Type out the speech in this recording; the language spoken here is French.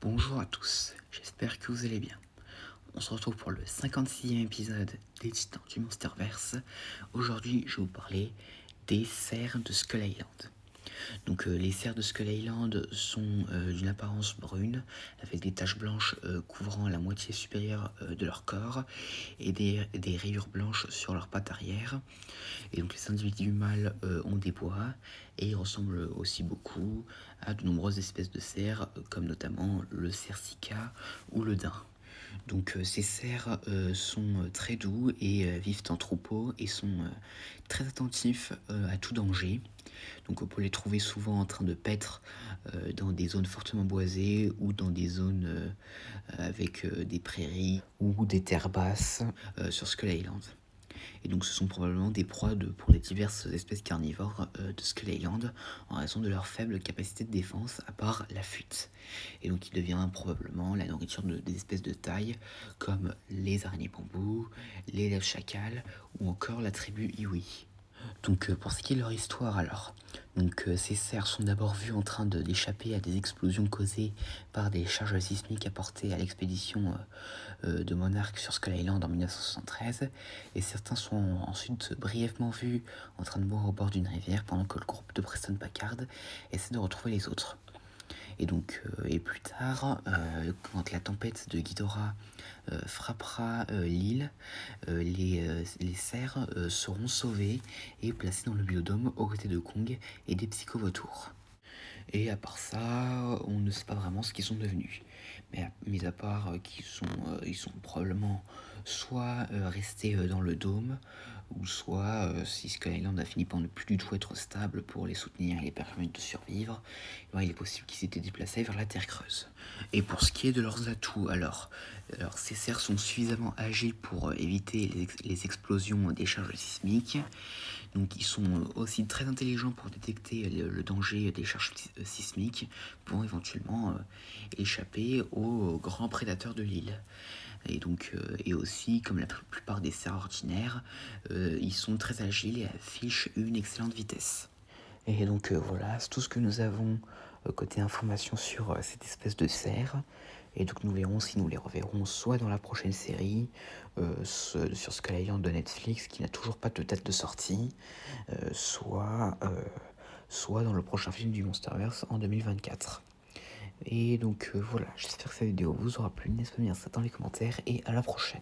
Bonjour à tous, j'espère que vous allez bien. On se retrouve pour le 56e épisode des Titans du Monsterverse. Aujourd'hui, je vais vous parler des cerfs de Skull Island. Donc les cerfs de Skull Island sont d'une apparence brune, avec des taches blanches couvrant la moitié supérieure de leur corps et des rayures blanches sur leurs pattes arrière. Et donc les individus mâles ont des bois et ils ressemblent aussi beaucoup à de nombreuses espèces de cerfs, comme notamment le cerf sika ou le daim. Donc ces cerfs sont très doux et vivent en troupeau et sont très attentifs à tout danger. Donc on peut les trouver souvent en train de paître dans des zones fortement boisées ou dans des zones avec des prairies ou des terres basses sur Skull Island. Et donc ce sont probablement des proies pour les diverses espèces carnivores de Skull Island en raison de leur faible capacité de défense à part la fuite. Et donc il devient probablement la nourriture des espèces de taille comme les araignées bambou, les lèvres chacals ou encore la tribu Iwi. Donc pour ce qui est de leur histoire alors, ces cerfs sont d'abord vus en train d'échapper à des explosions causées par des charges sismiques apportées à l'expédition de Monarch sur Skull Island en 1973, et certains sont ensuite brièvement vus en train de boire au bord d'une rivière pendant que le groupe de Preston Packard essaie de retrouver les autres. Et donc, et plus tard, quand la tempête de Ghidorah frappera l'île, les cerfs seront sauvés et placés dans le biodôme aux côtés de Kong et des psychovautours. Et à part ça, on ne sait pas vraiment ce qu'ils sont devenus. Mais mis à part ils sont probablement soit restés dans le dôme, ou soit, si Skull Island a fini par ne plus du tout être stable pour les soutenir et les permettre de survivre, il est possible qu'ils s'étaient déplacés vers la Terre creuse. Et pour ce qui est de leurs atouts, alors ces cerfs sont suffisamment agiles pour éviter les explosions des charges sismiques. Donc ils sont aussi très intelligents pour détecter le danger des charges sismiques pour éventuellement échapper aux grands prédateurs de l'île. Et donc et aussi, comme la plupart des cerfs ordinaires, ils sont très agiles et affichent une excellente vitesse. Et donc voilà, c'est tout ce que nous avons côté information sur cette espèce de cerf. Et donc nous verrons si nous les reverrons soit dans la prochaine série, sur Skull Island de Netflix, qui n'a toujours pas de date de sortie, soit dans le prochain film du Monsterverse en 2024. Et donc voilà, j'espère que cette vidéo vous aura plu, n'hésitez pas à me dire ça dans les commentaires, et à la prochaine.